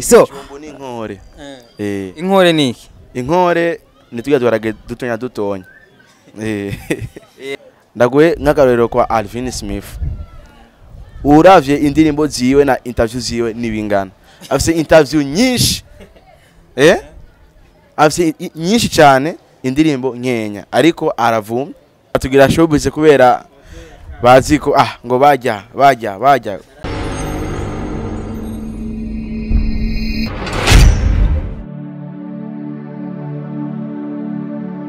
So Chumbo ni inkore. inkore niki? Inkore nitujya duharage dutonya. Ndaguye nk'akarorero kwa Alvin Smith. Uravye indirimbo ziwe na interview ziwe nibingana. Afise interview nyinshi. Afise nyinshi cyane indirimbo nkenya ariko aravumye. Atugira showbiz kubera baziko ngo bajya.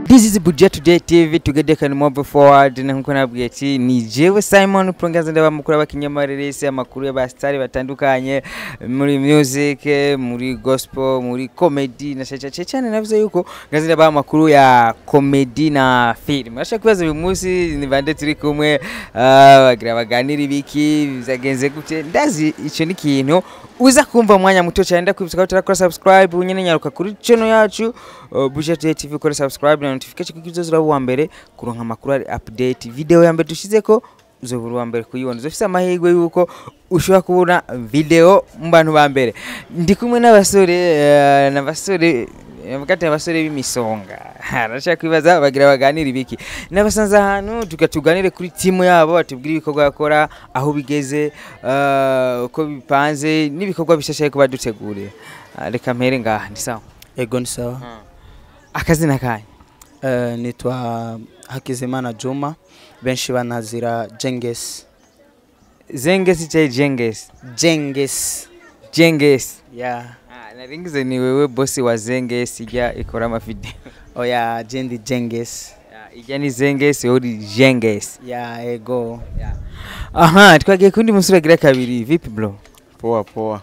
This is Budget Today TV together can move forward na nkuko nabwiye ati ni jewe Simon Prongaza ndaba mukuru abakinyamarerese amakuru y'abastari batandukanye muri music muri gospel muri comedy na cyane navuze yuko ngazi ndaba amakuru ya comedy na film ashaka kubaza uyu munsi ni bande turi kumwe bagira baganira ibiki bizagenze gute ndazi ico ni kintu uza kumva mwanya muto cyane ndakwibutsa ko utarakora subscribe unyene nyaruka kuri channel yacu Budget Today TV kora subscribe na notification kuzozura wa mbere kuronka amakuru ari update video ya mbere dushizeko uzobura wa mbere kuyibona uzofisa amahirwe yuko ushobora kubona video mbantu ba mbere ndi kumwe n'abasore mukate abasore b'imisonga arashaka kwibaza bagira baganira ibiki nabasanza hano tukatuganire kuri timu yabo batubwira ibikorwa yakora aho bigeze uko bipanze n'ibikorwa bishashaye kuba dutegure reka mpere ngaha ni sawa Ego ni sawa akazina kaye nitwa Hakizimana Juma benshi banazira Jenges yeah naringize ni wewe bosi wa Zenges ijya ikora amavideo oya jendi Jenges ijya ni Zenges uri Jenges ego aha twagiye kundi musura gira kabiri vipi bro poa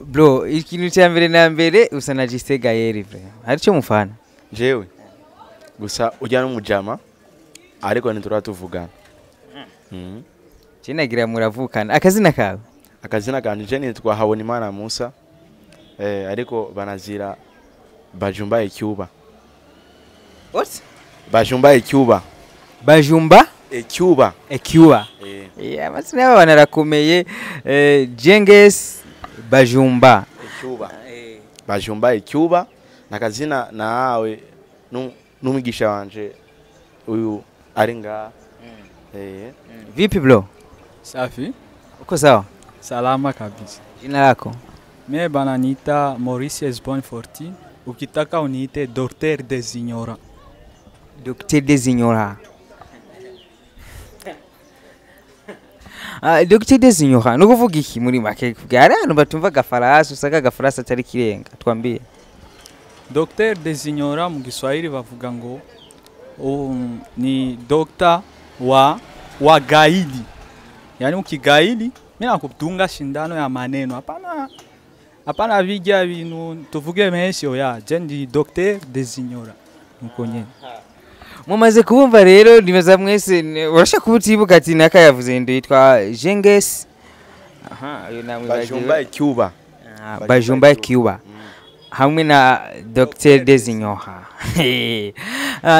bro ikintu cya mbere na mbere usana Jisega yeri bro hari cyo mufana jewe gusa ujya no mujama ariko ntituratuvugana Cinagira muravukana akazina kawe akazina kanje nitwa Habonimana Musa ariko banazira Bajumba Ecuba what Bajumba Ecuba Ecuba yeah mazina yabo banarakomeye Jenges Bajumba Ecuba nakazina nawe n'umwigisha wanje uyu ari nga vipi bro Safi uko sawa salama kabisa jina lako mimi bana niita Maurice Esbon 14 ukitaka uniite Docteur des Ignorants Docteur des Ignorants nukuvuga iki muri make kubyara hano batumva gafarasa usaka gafarasa atari kirenga twambie Docteur des Ignorants mu Kiswahili bavuga ngo ni doctor wa gaidi yani ukigaidi mimi nakutunga shindano ya maneno hapana vijia bintu tuvuge menshi oya jendi Docteur des Ignorants mukonye mumaze kubumva rero nimeza mwese urashaka kubutibuka ati naka yavuze ndo yitwa Jenges ayo namwe Bajumba Ecuba hamwe na Docteur des Ignorants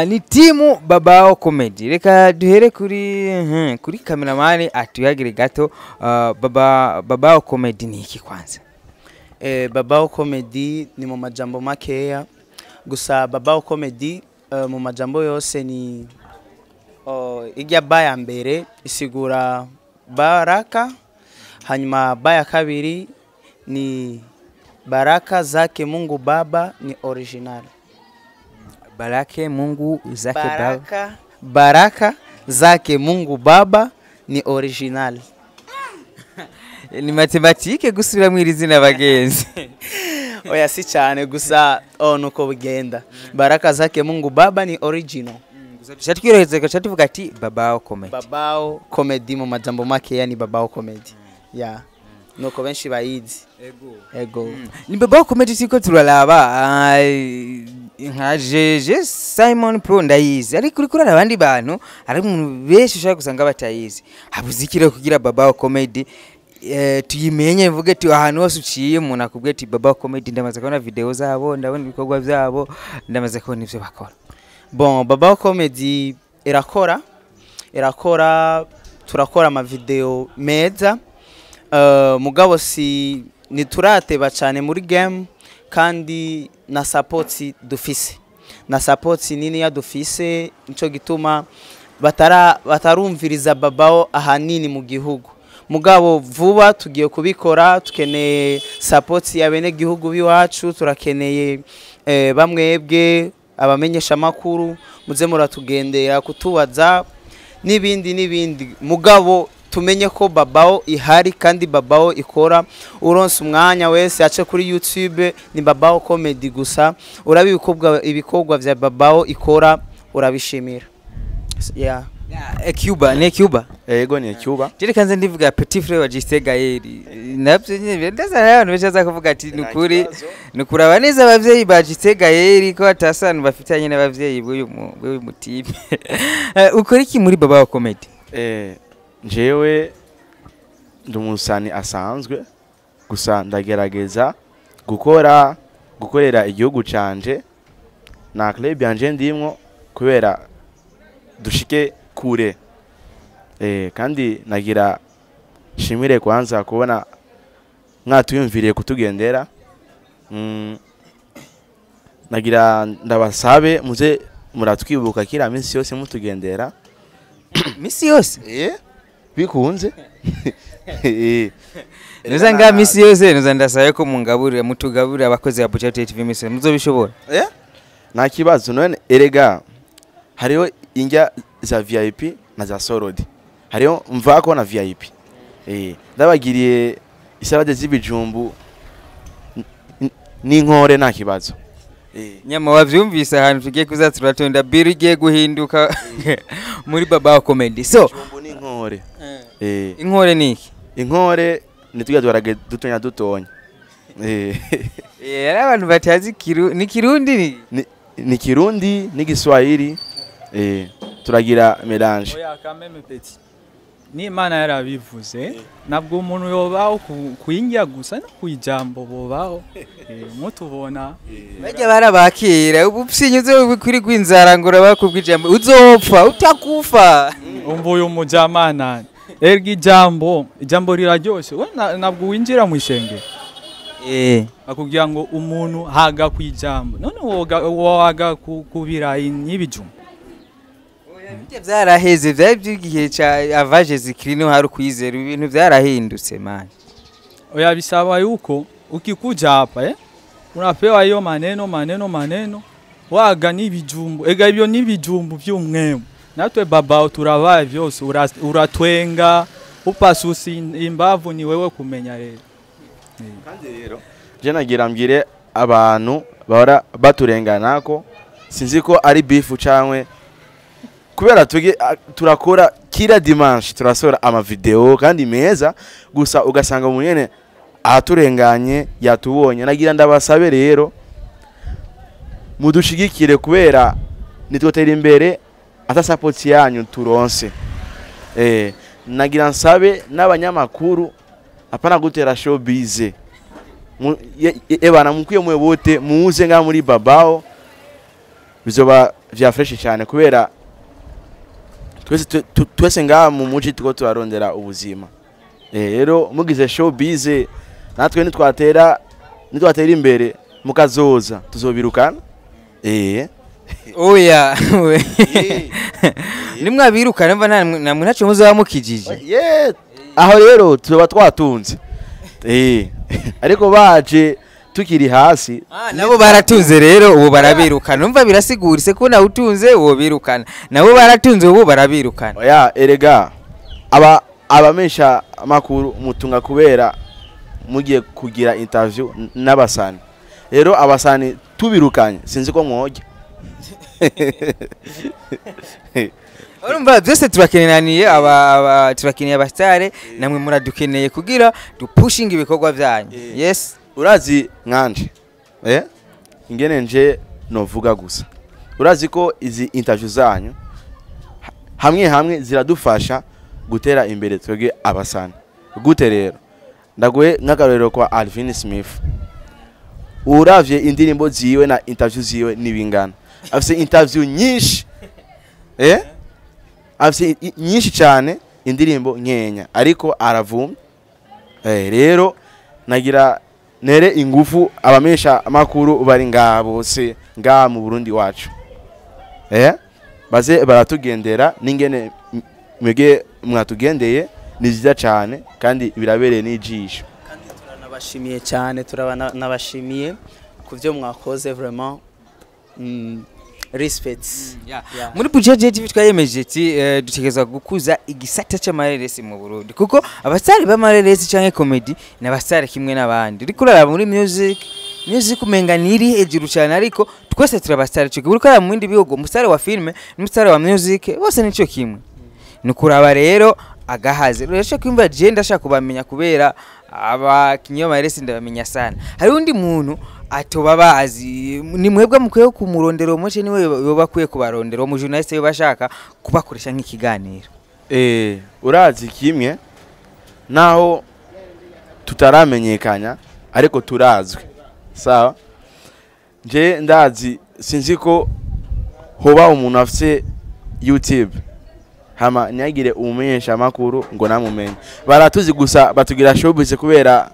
ni timu Babao Comedy reka duhere kuri cameraman atuyagire gato Babao Comedy ni iki kwanza Babao Comedy ni mu majambo makeya gusa Babao Comedy mu majambo yose ni ijya baya mbere isigura baraka hanyuma baya kabiri ni baraka zake Mungu Baba ni original baraka zake Mungu Baba ni original ni matematike gusubira mu irizina bagenzi oya si cyane gusa nuko bigenda baraka zake Mungu Baba ni original cyatwiroheze gacha tuvuga ati Babao Comedy mu majambo make yani Babao Comedy nuko benshi bayizi ego ni Babao Comedy siko turalaba nka jeje Simon Pro ndayizi ariko kuri kurara abandi bantu ari umuntu benshi ushaka gusanga batayizi habuzikire kugira Babao Comedy tuyimenye mvuge ati ahantu hose uciye umuntu akubwiye ati Babao Comedy ndamaze kubona video zabo ndabona ibikorwa byabo ndamaze kubona ivyo bakora Babao Comedy irakora turakora ama video meza mugabo si ntiturateba cyane muri game kandi na support dufise na support nini ya dufise nico gituma batarumviriza babao ahanini mu gihugu mugabo vuba tugiye kubikora tukeneye support ya bene gihugu biwacu turakeneye bamwebwe abamenyesha makuru muze muratugendera kutubaza nibindi mugabo tumenye ko babao ihari kandi babao ikora uronse umwanya wese ace kuri YouTube ni babao comedy gusa urabi ibikorwa vya babao ikora urabishimira yeah. Cuba ne Cuba ego ni Cuba jere kanze ndivuga Petit Frère wa Justin Gaël navyo nyine ndaza abantu beshaza kuvuga ati nukuri abaneza abavyeyi ba Justin Gaël ko atasana bafitanye n'abavyeyi bw'uyu mutipe ukora iki muri babao comedy njewe ndumusani asanzwe gusa ndagerageza gukorera igihugu canje na club yanje ndimwo kubera dushike kure kandi nagira shimire kwanza kubona mwatuyumviriye kutugendera nagira ndabasabe muze muratwibuka kira minsi yose mutugendera misi yose bikunze Nuza nga misi yose nuza ndasaye ko mungaburira mutugaburira abakozi ba Budget TV misi muzobishobora nta kibazo none erega hariho injya za VIP na za Sorodi hariho mvako na VIP ndabagiriye isabade z'ibijumbu n'inkore nta kibazo nyama wavyumvise ahantu tugiye kuzaturatonda biri giye guhinduka muri babao comedy so ibijumbu n'inkore inkore niki inkore nitujya dwarage dutonya yari abantu batazi ni Kirundi ni Kirundi ni Giswahili turagira melange oya kameme petit ni Imana yarabivuze nabwo umuntu yobaho kuyinjya gusa no kwijambo bobaho mutubona bajya barabakira ubupsinyuze kuri gwinzara ngora bakubwijambo uzopfa utakufa umvuye umujamana ergi ijambo riraryoshe we nabwo winjira mu ishenge akubwira ngo umuntu haga kwijambo none woga kubirayi n'ibijumba byaraheze by'igihe cya avaje zikrino hari kwizera ibintu byarahindutse man oya bisaba yuko ukikuja hapa unapewa hiyo maneno waga n'ibijumbu ega ibyo n'ibijumbu by'umwemo natwe babao turabaye byose uratwenga upasusi imbavu ni wewe kumenya rero kandi rero je nagira mbire abantu bahora baturenganako sinzi ko ari beef cyangwe kubera turakora kila dimanche turasora ama video kandi meza gusa ugasanga umunyene aturenganye yatubonye nagira ndabasabe rero mudushigikire kubera nitwotera imbere ata support yanyu turonse nagira nsabe n'abanyamakuru apana gutera showbiz ebana mukwiye mwe bote muze nga muri babao bizoba vya fresh cyane kubera twese nga mu muji tuko turarondera ubuzima rero mugize showbiz natwe nitwatera imbere mukazoza tuzobirukana oya nimwabirukana mva namwe ntaco muzaba mukijije aho rero tuba twatunze ariko baje tukiri hasi nabo baratunze rero ubu barabirukana umva birasigurise ko nawe utunze uwo birukana nabo baratunze ubu barabirukana oya erega abamesha makuru mutunga kubera mugiye kugira interview n'abasani rero abasani tubirukanye sinzi ko mwoje urumva byose turakenaniye turakeneye abastare namwe muradukeneye kugira dupushing ibikorwa byanyu yes urazi nkanje ingene nje novuga gusa urazi ko izi interview zanyu hamwe ziradufasha gutera imbere twege abasani gute rero ndaguye nk'akarorero kwa Alvin Smith uravye indirimbo ziwe na interview ziwe nibingana afise interview nyinshi afise nyinshi cyane indirimbo nkenya ariko aravumye rero nagira nere ingufu abamesha makuru bari ngaha bose ngaha mu Burundi wacu baze baratugendera n'ingene mwege mwatugendeye ni byiza cyane kandi birabereye n'ijisho kandi turanabashimiye cyane turanabashimiye kuvyo mwakoze vraiment respect. Muri budget TV twayemeje ati dutegeza gukuza igisata cy'amareresi mu Burundi kuko abasari b'amareresi canke comedy n'abasari kimwe n'abandi uri kurara muri music umenga niri hejuru cyane ariko twese turabasari cyo uri kurara mu bindi bihugu umusare wa filme n'umusare wa music bose nico kimwe nukuraba rero agahaze rero kwimba je ndashaka kubamenya kubera abakinyomareresi ndabamenya sana hari undi muntu atoba bazi ni mwebwe mukwiye kumurondero muce niwe yobakwiye kubarondero mu journaliste yo bashaka kubakoresha nk'ikiganiro urazi kimwe naho tutaramenyekanya ariko turazwe sawa je ndazi sinzi ko hoba umuntu afite YouTube hama nyagire umumenyesha makuru ngo namumenye baratuzi gusa batugira showbiz kubera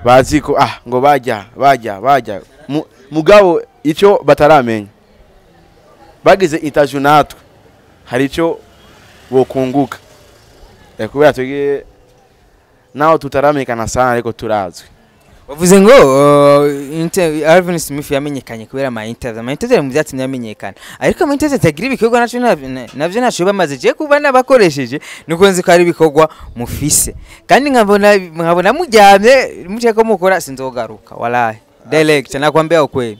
baziko ngo bajya mugabo ico bataramenya bagize interview natwe hari ico bokunguka kubera tugiye naho tutaramekana sana ariko turazwe bavuze ngo Alvin Smith yamenyekanye kubera ama interview mu byatsi yamenyekana ariko ama interview tagira ibikorwa navyo naco bamaze je kuba nabakoresheje nuko nzi ko ari ibikorwa mufise kandi nkabona mujyamye muje ko mukora sinzogaruka wallahi direct nakwambia ukweli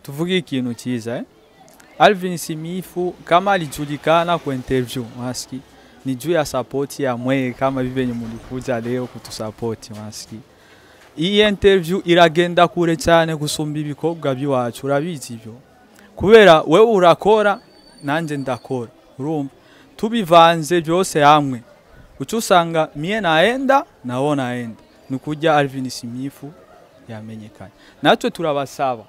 tuvuge ikintu cyiza Alvin Smith kama alijulikana kwa interview maski ni juu ya support ya mwe kama bibenye mulikuja leo kutusupport maski. Iyi interview iragenda kure cyane gusumba ibikorwa biwacu urabizi byo kubera wewe urakora nanje ndakora urumva tubivanze byose hamwe ucusanga mie naenda naenda nukujya Alvin Smith yamenyekanye natwe turabasaba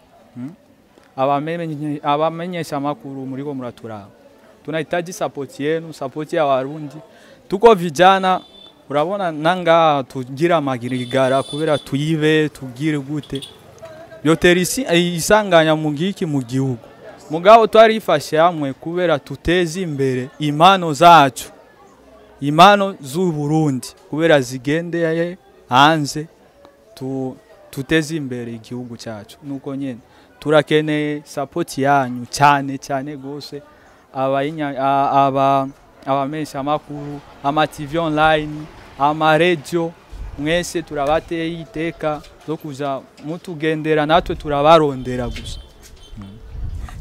abamenyesha makuru muri ko muraturaba tunahitaji support yenu support ya Warundi tuko vijana urabona nanga tugira magirigara kubera tuyive tugire gute yoterisi isanganya mugiki mu gihugu mugabo twarifashe hamwe kubera tuteze imbere impano zacu impano z'u Burundi kubera zigende hanze tuteze imbere igihugu cyacu nuko nyene turakeneye support yanyu cyane gose abamesha makuru ama TV online ama radio mwese turabateye iteka zo kuja mutugendera natwe turabarondera gusa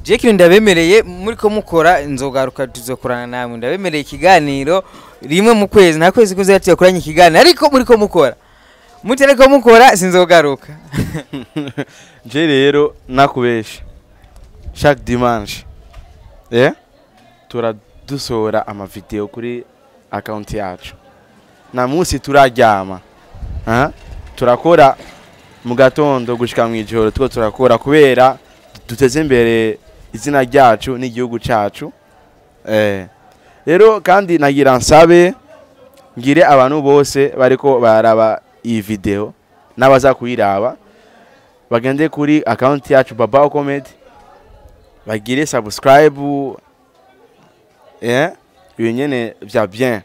Jeki ndabemereye muri ko mukora inzogaruka tuzokorana namwe ndabemereye ikiganiro rimwe mu kwezi na kwezi kuzati yakoranye ikiganiro ariko muri ko mukora mutereko mukora sinzogaruka je rero nakubesha chaque dimanche turadusora ama video kuri account yacu na musi turaryama turakora mu gatondo gushika mu ijoro turakora kubera duteze imbere izina ryacu n'igihugu cyacu rero kandi nagira nsabe ngire abantu bose bariko baraba iyi video nabaza kuyiraba bagende kuri account yacu Babao Comedy bagire subscribe nyene vya bien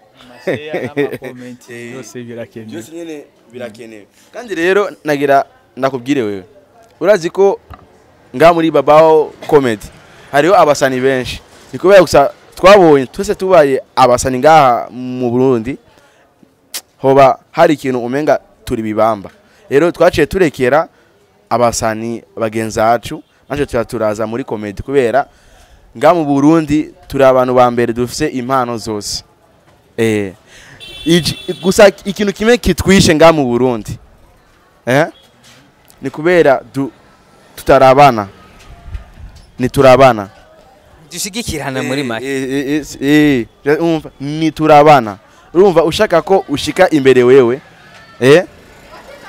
yose birakenewe kandi rero nagira nakubwire wewe urazi ko nga muri Babao Comedy hariho abasani benshi nikubera gusa twabonye twese tubaye abasani ngaha mu Burundi hoba hari ikintu umenga turi bibamba rero twaciye turekera abasani bagenzacu naje turaza muri comedy kubera nga mu Burundi turi abantu ba mbere dufise impano zose gusa ikintu kimwe kitwishe nga mu Burundi ni kubera tutarabana dushigikirana muri make umva ni turabana urumva ushaka ko ushika imbere wewe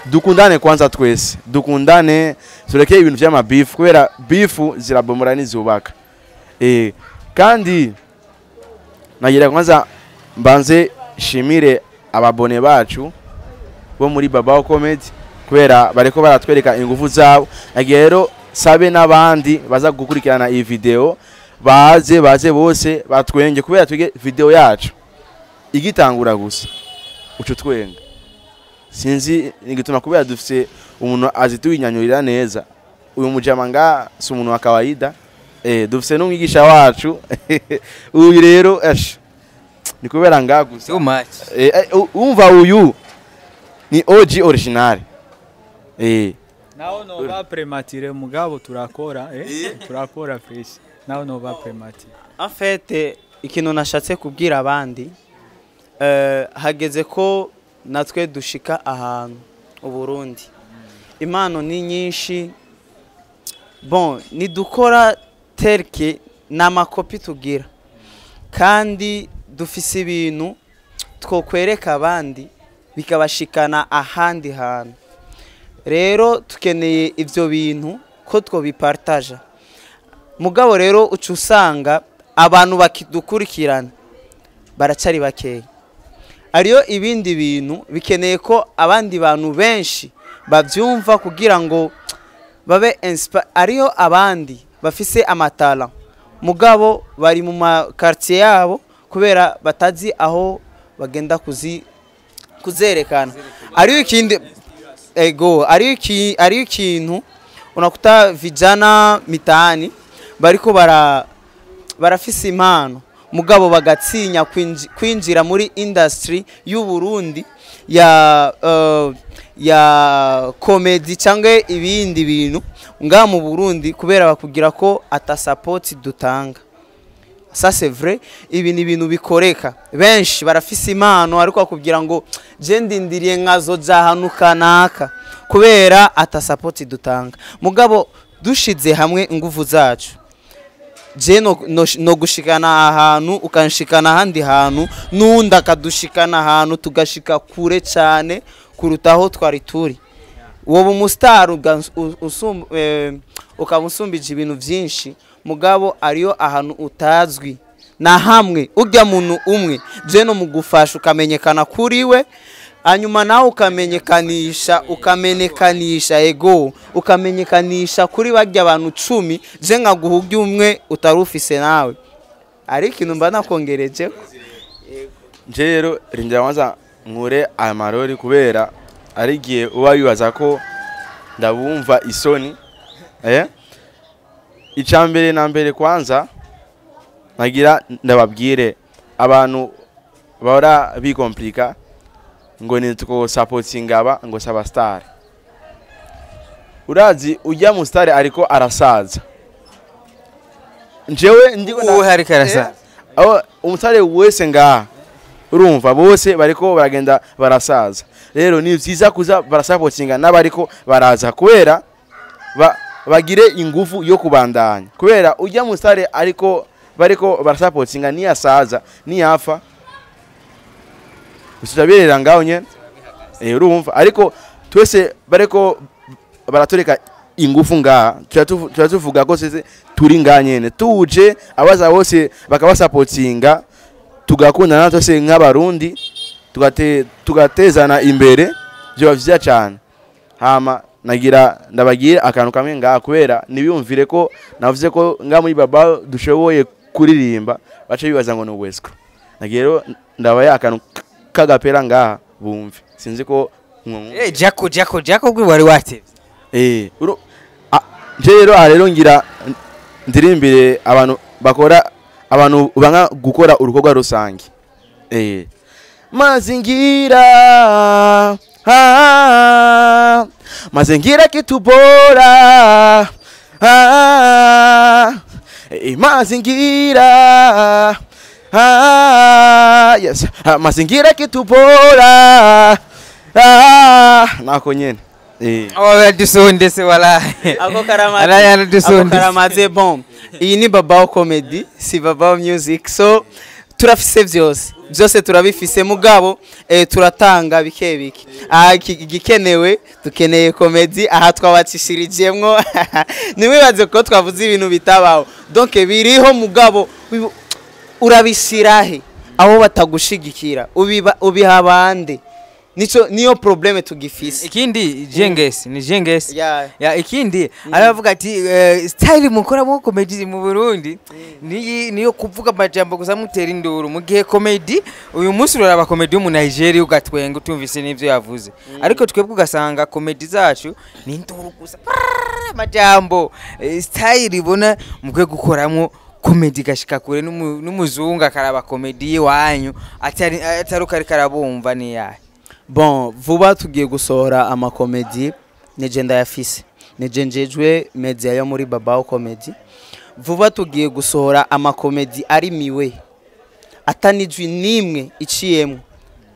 dukundane kwanza twese dukundane tureke ibintu vy'ama beef kubera beef zirabomora nizubaka kandi nagira kwanza mbanze shimire ababone bacu bo muri Babao Comedy kubera bariko baratwereka ingufu zabo. Nagiye rero sabe n'abandi baza gukurikirana iyi video baze bose batwenge kubera twige video yacu igitangura gusa uco twenga. Sinzi nigituma kubera dufise umuntu azituyinyanyurira neza. Uyu mujamanga si umuntu wa kawaida. Dufise n'umwigisha wacu uyu rero ni kubera ngagusa too much. Umva uyu ni OG original. Naho no ba premature mugabo turakora turakora fresh. Naho no ba premature. En fait ikintu nashatse kubwira abandi hageze ko natwe dushika ahantu uburundi impano ni nyinshi. Bon nidukora terke n'amakopi tugira kandi dufise ibintu twokwereka abandi bikabashikana ahandi hantu. Rero tukeneye ivyo bintu ko twobipartaja. Mugabo rero uca usanga abantu bakidukurikirana baracari bakeya. Ariyo ibindi bintu bikeneye ko abandi bantu benshi bavyumva kugira ngo babe ariyo abandi bafise amatala mugabo bari mu quartier yabo kubera batazi aho bagenda kuzerekana. Ariyo ikindi ariyo ikintu unakuta vijana mitaani bariko barafise impano mugabo bagatsinya kwinjira muri industry y'u Burundi ya comedy cyangwa ibindi bintu nga mu Burundi kubera bakugira ko ata support dutanga. Ça c'est vrai, ibi ni ibintu bikoreka. Benshi barafise impano ariko akubwira ngo je ndindiriye nkazoja hanuka naka kubera ata support dutanga. Mugabo dushize hamwe ingufu zacu je no gushikana ahantu ukanshikana handi hantu nunda kadushikana ahantu tugashika kure cyane kurutaho twari turi. Wowe umustar ukamusumbije ibintu byinshi mugabo ariyo ahantu utazwi na hamwe ujya muntu umwe je no mugufasha ukamenyekana kuri we hanyuma nawe ukamenyekanisha ego ukamenyekanisha kuri bajya abantu 10 je nkaguhugya umwe utarufise nawe ari ikintu mba nakongereje. Nje rero rinjira wanza nkure amarori kubera ari giye uba yibaza ko ndabumva isoni icambere na mbere kwanza nagira ndababwire abantu bahora bikomplika ngo nitwo supporting aba ngo saba star. Urazi ujya mu star ariko arasaza. Njewe ndiko hari karasa aho umusare wese nga urumva bose bariko baragenda barasaza. Rero ni vyiza kuza barasupportinga n'abariko baraza kubera bagire ingufu yo kubandanya kubera ujya mu sare ariko bariko barasupportinga ni asaza ni yafa usabirira ngaho nye urumva ariko twese bariko baratoreka ingufu nga tuvuga ko sese turi nganyene tuje abaza bose bakabasupportinga tugakundana twese nk'abarundi tugatezana imbere byo bavya cyane. Hama nagira ndabagira akantu kamwe nga kubera nibiyumvire ko navuze ko nga muri baba dushoboye kuririmba bace bibaza ngo no Wesco. Nagero ndabaye akantu kagapera nga bumve sinzi ko Jaco gwi wari wate nje rero ngira ndirimbire abantu bakora abantu banga gukora urukorwa rusangi mazingira mazingira kitu bora mazingira yes mazingira kitu bora nako nyene dusonde se wala ako karamaze bon iyi ni Babao Comedy si Babao Music so turafise byose turabifise mugabo turatanga bikebike igikenewe dukeneye comedy aha twabacishirijemwo niwibaze ko twavuze ibintu bitabaho donc biriho mugabo urabishirahe aho batagushigikira ubiha abande niyo probleme tugifise. ikindi jengesi ni jengesi Yeah. ya ikindi aravuga ati style mukora mu comedy mu Burundi niyo kuvuga amajambo gusa mutera induru mu gihe comedy uyu munsi uraraba comedy yo mu Nigeria ugatwenga utumvise n'ivyo yavuze ariko twebwe ugasanga comedy zacu ni induru gusa amajambo style ibona mukwe gukoramo comedy gashika kure n'umuzungu akaraba comedy wanyu ataruka karabumva ni yahe. Bon, vuba tugiye gusohora amakomedi nije ndayafise. Nije njejwe media yo muri Babao Comedy. Vuba tugiye gusohora amakomedi ari miwe. Atanijwi nimwe iciyemo.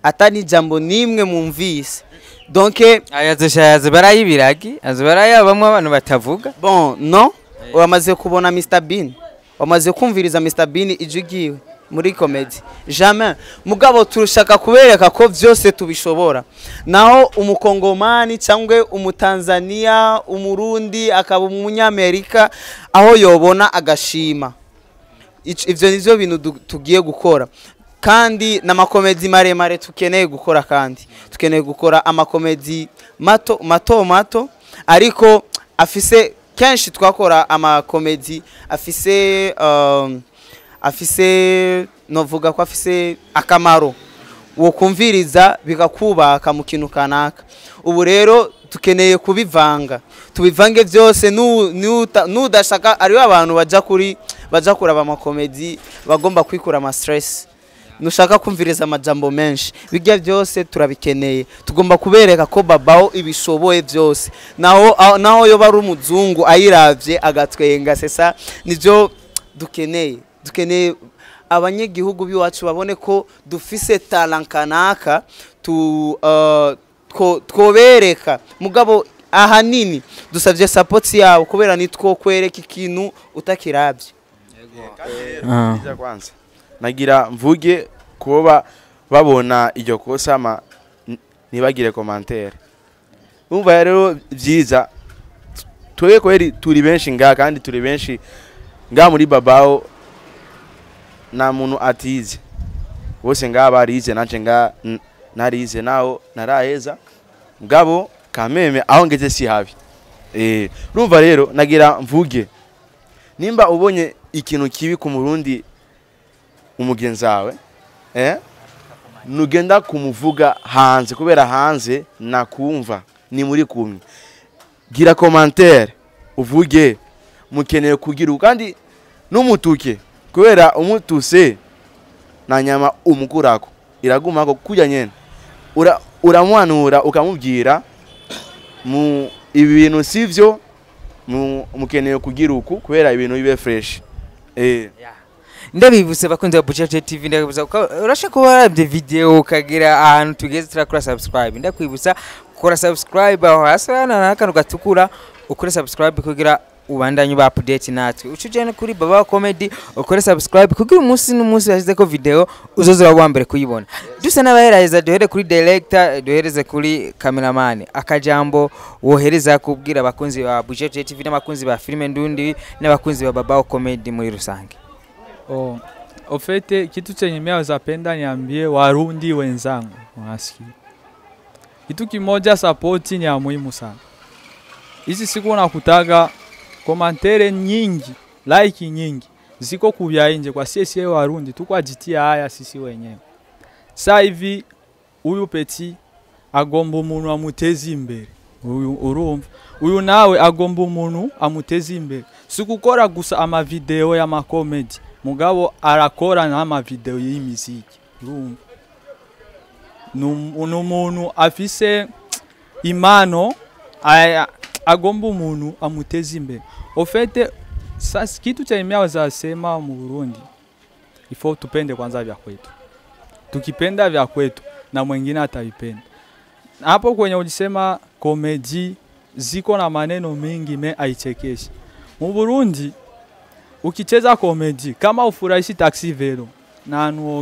Atani jambo nimwe mumvise. Donc ayazoshayaze barayibiragi azobarayabamwe abantu batavuga. Bon, non. Wamaze kubona Mr Bean. Wamaze kumviriza Mr Bean ijugiwe muri comedy. Jamais. Mugabo turushaka kubereka ko vyose tubishobora. Naho umukongomani cyangwe umutanzania, umurundi akaba umunyamerika aho yobona agashima. Ivyo nivyo bintu tugiye gukora. Kandi n'amakomedi maremare tukeneye gukora kandi. Tukeneye gukora amakomedi mato ariko afise kenshi twakora amakomedi afise novuga ko afise akamaro wo kumviriza bigakubaka mu kintu kanaka. Ubu rero tukeneye kubivanga tubivange byose nudashaka ari abantu baja kuraba amakomedi bagomba kwikura ama stress nushaka kumviriza amajambo menshi bijya byose turabikeneye tugomba kubereka ko Babao ibishoboye byose naho yo bari umuzungu ayiravye agatwenga sesa nivyo dukeneye abanyegihugu biwacu babone ko dufise talent kanaka twobereka mugabo ahanini dusavye support yawo kubera nitwo kwereka ikintu utakiravye. Kwanza nagira mvuge kuba babona iryo kosa nibagire commentaire. Umva rero byiza twebwe kweri turi benshi nga kandi turi benshi nga muri Babao na muntu atize bose nga barize nanje nga narize naho naraheza mugabo kameme aho ngeze si habi. Urumva rero nagira mvuge nimba ubonye ikintu kibi ku Murundi umugenzawe nugenda kumuvuga hanze kubera hanze nakumva ni muri kumwe gira commentaire uvuge mukeneye kugira kandi numutuke kubera umutuse na nyama umukurako iragumako kujya nyene uramwanura ukamubwira mu ibintu sivyo mukeneye kugira uku kubera ibintu bibe fresh. Ndabibuse bakunze ba Budget TV ndabibuza urashaka kubarabye video ukagira ahantu tugeze turakora subscribe ndakwibusa kora subscribe aho hasana nakanu gatukura ukore subscribe kugira ubandanye ba update natwe ucujene kuri Babao Comedy ukore subscribe kugira umunsi n'umunsi yashyize ko video uzozo wa mbere kuyibona dusa n'abahereza duhere kuri director duhereze kuri cameraman akajambo wohereza kubwira abakunzi ba Budget TV n'abakunzi ba filime ndundi n'abakunzi ba Babao Comedy muri rusange. Au fait kitu chenye mimi nazapenda niambie Warundi wenzangu unasikia kitu kimoja, support ni ya muhimu sana. Hizi siku nakutaga commentaire nyingi, like nyingi ziko kubya nje kwa sisi Warundi tukwajitia haya sisi wenyewe. Sasa hivi huyu Petit agomba umuntu amutezi imbere, urumva uyu nawe agomba umuntu amutezi imbere, sikukora gusa ama video ya ma comedy mugabo arakora na ama video y'imiziki, urumva umuntu afise imano agomba umuntu amutezi imbere. Au fait sasa kitu cha imya wazasema mu Burundi ifo tupende kwanza vya kwetu, tukipenda vya kwetu na mwingine atavipenda. Hapo kwenye ulisema comedy ziko na maneno mengi aichekeshi. Mu Burundi ukicheza comedy kama ufurahishi taxi vero nanu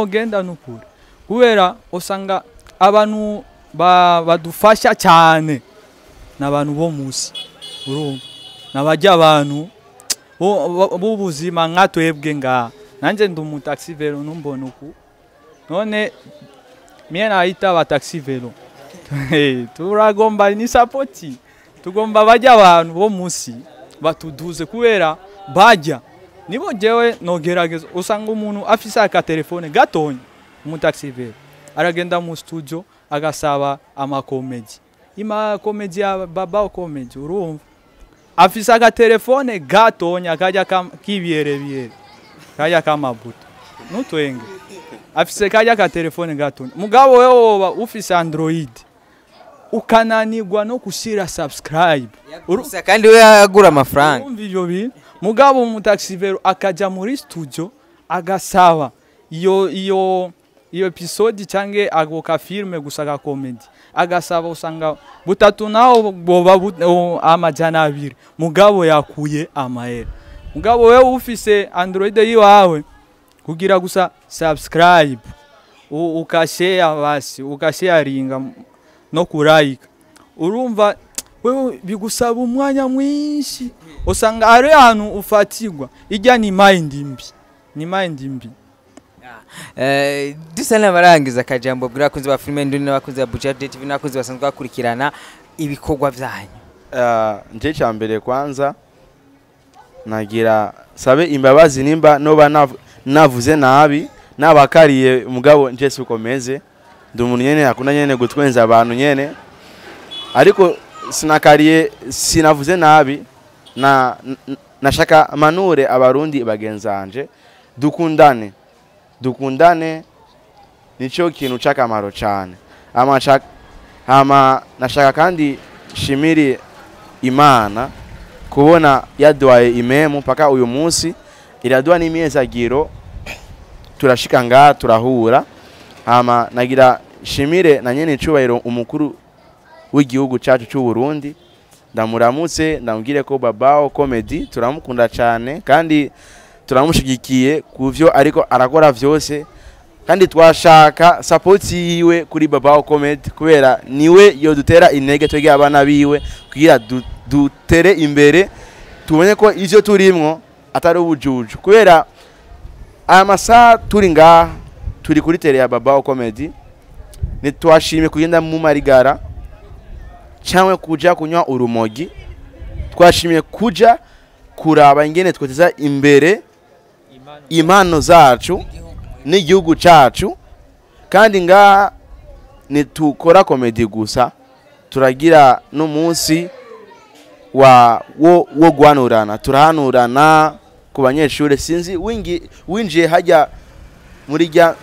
ogenda nukuri kubera usanga abantu badufasha cyane n'abantu bo musi, urumva nabajya abantu b'ubuzima nkatwebwe nga nanje ndi mu taxi vero numbona uku none mie naita ba taxi velo turagomba ni sapoti tugomba bajya abantu bo musi batuduze kubera bajya nibo jewe nogerageza usanga umuntu afise aka telefone gatonya mu taxi velo aragenda mu studio agasaba ama comedy ima comedy ya baba comedy urumva afise aka telefone gatonya kajya kibiyere kajya kamabuto nutwenge afise kajya ka telefone gatonya mugabo wewe ufise Android ukananirwa no kushira subscribe urusa kandi we agura amafaranga umva ivyo bintu mugabo mu taxi vero akaja muri studio agasaba iyo episode cange agoka filme gusaka comedy agasaba usanga butatu naho boba amajana abiri mugabo yakuye amahera mugabo wewe ufise Android yiwawe kugira gusa subscribe ukashare basi ukasharinga no kurayika urumva wewe bigusaba umwanya mwinshi usanga ari ahantu ufatirwa ijya ni mind mbi dusana barangiza akajambo bwira kunzi ba filme nduni n'abakunzi ba Budget TV n'abakunzi basanzwe bakurikirana ibikorwa byanyu. Nje cyambere kwanza nagira sabe imbabazi nimba noba navuze nabi nabakariye mugabo nje sukomeze ndi umuntu nyene akunda nyene gutwenza abantu nyene ariko sinakariye sinavuze nabi nashaka manure abarundi bagenzanje dukundane nico kintu cakamaro cyane nashaka kandi shimiri Imana kubona yaduhaye imemu paka uyu munsi iraduha n'imyezagiro turashika nga turahura nagira shimire na nyene cubahiro umukuru w'igihugu cyacu cy'u Burundi ndamuramutse ndamubwire ko Babao Comedy turamukunda cyane kandi turamushigikiye kuvyo ariko arakora vyose kandi twashaka support yiwe kuri Babao Comedy kubera niwe yo dutera intege twege abana biwe kugira dutere imbere tubonye ko ivyo turimwo atari ubujuju kubera amasa turi nga turi kuri tele ya Babao Comedy nitwashime kugenda mu marigara cyangwa kuja kunywa urumogi twashimye kuja kuraba ingene twoteza imbere impano zacu n'igihugu cyacu kandi nga nitukora comedy gusa turagira n'umunsi wo gwanurana turahanurana ku banyeshure sinzi winjiye hajya muri rya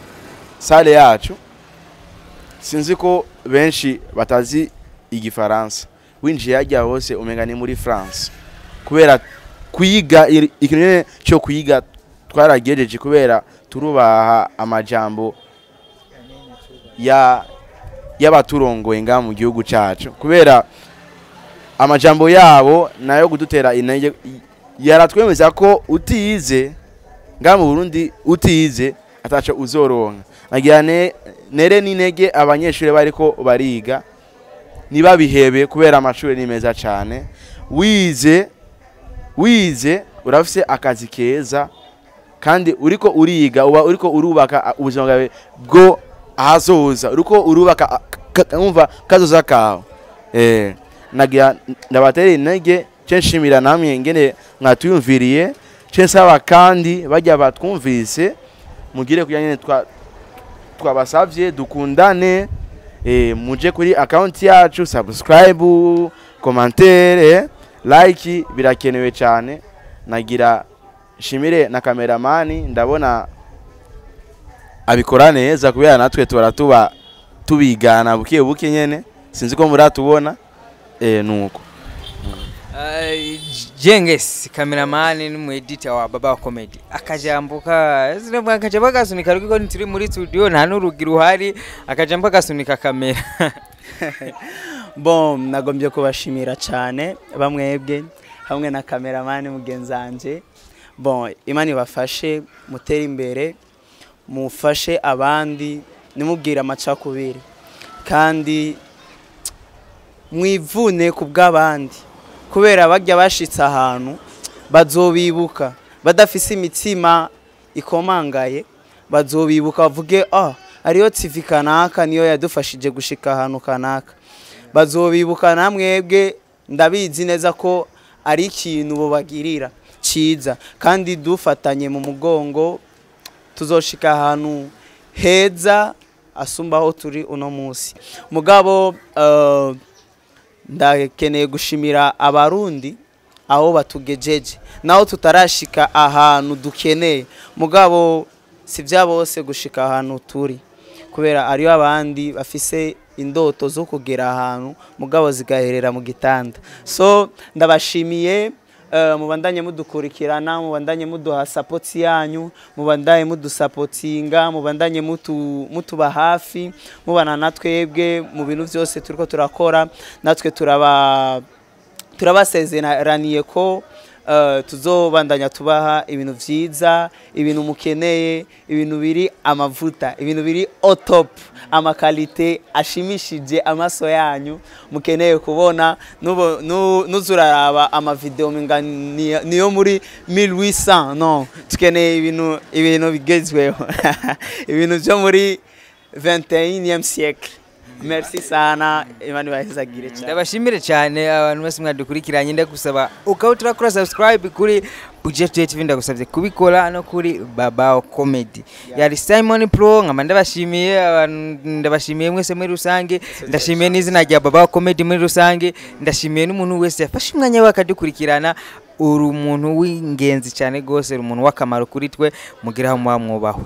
sale yacu sinzi ko benshi batazi igifaransa winjiye hajya hose umenga ni muri France kubera kuyiga ikintu cyo kuyiga twaragejeje kubera turubaha amajambo y'abaturongoye nga mu gihugu cyacu kubera amajambo yabo nayo gudutera intege yaratwemeza ko utize nga mu Burundi utize ataco uzoronka nagira nere n'intege abanyeshuri bariko bariga niba bihebe kubera amashuri ni meza cyane wize urafise akazi keza kandi uriko uriga uba uriko urubaka ubuzima bwawe bwo ahazoza uriko urubaka umva kazoza kawe nagira ndabatera intege censhimira namwe ngene mwatuyumviriye censaba kandi bajya batwumvise mugire kujyanye twabasavye dukundane muje kuri account yacu subscribe commentaire like birakenewe cyane nagira shimire na kameramani ndabona abikora neza kubera natwe turatuba tubigana buke nyene sinzi ko muratubona nuko Jenges kameramani n'umu editor wa Babao Comedy akajambuka zino akajamba gasunika ruko ntiri muri studio nta n'urugira uhari akajamba gasunika kamera Bon nagombye kubashimira cyane bamwebwe hamwe na kameramani mugenzanje bon Imana ibafashe mutera imbere mufashe abandi nimubwira amacakubiri kandi mwivune kubw'abandi kubera bajya bashitse ahantu bazobibuka badafise imitsima ikomangaye bazobibuka bavuge ariyo TV kanaka niyo yadufashije gushika ahantu kanaka bazobibuka namwebwe ndabizi neza ko ari ikintu bo bagirira ciza kandi dufatanye mu mugongo tuzoshika ahantu heza asumbaho turi uno munsi mugabo ndakeneye gushimira abarundi aho batugejeje naho tutarashika ahantu dukeneye mugabo si vya bose gushika ahantu turi kubera ariyo abandi bafise indoto zo kugera ahantu mugabo zigaherera mu gitanda so ndabashimiye mubandanye mudukurikirana mubandanye muduha support yanyu mubandanye mudusapotinga mubandanye mutuba hafi mubana natwebwe mu bintu byose turiko turakora natwe turabasezeraniye ko tuzobandanya tubaha ibintu vyiza ibintu mukeneye ibintu biri amavuta ibintu biri top amakalite ashimishije amaso yanyu mukeneye kubona nuzuraraba amavideo niyo muri 1800 no tukeneye ibintu bigezweho ibintu byo muri 21e siècle. Merci sana Imani bahezagire cyane ndabashimire cyane abantu bose mwadukurikiranye ndagusaba ukawutura kuri subscribe kuri Budget TV ndagusabye kubikora no kuri Babao Comedy yari Simon Pro nkama ndabashimiye mwese muri rusange ndashimiye n'izina rya Babao Comedy muri rusange ndashimiye n'umuntu wese yafashe umwanya wakadukurikirana uri umuntu w'ingenzi cyane gose uri umuntu w'akamaro kuri twe mugiraho mwubahwe.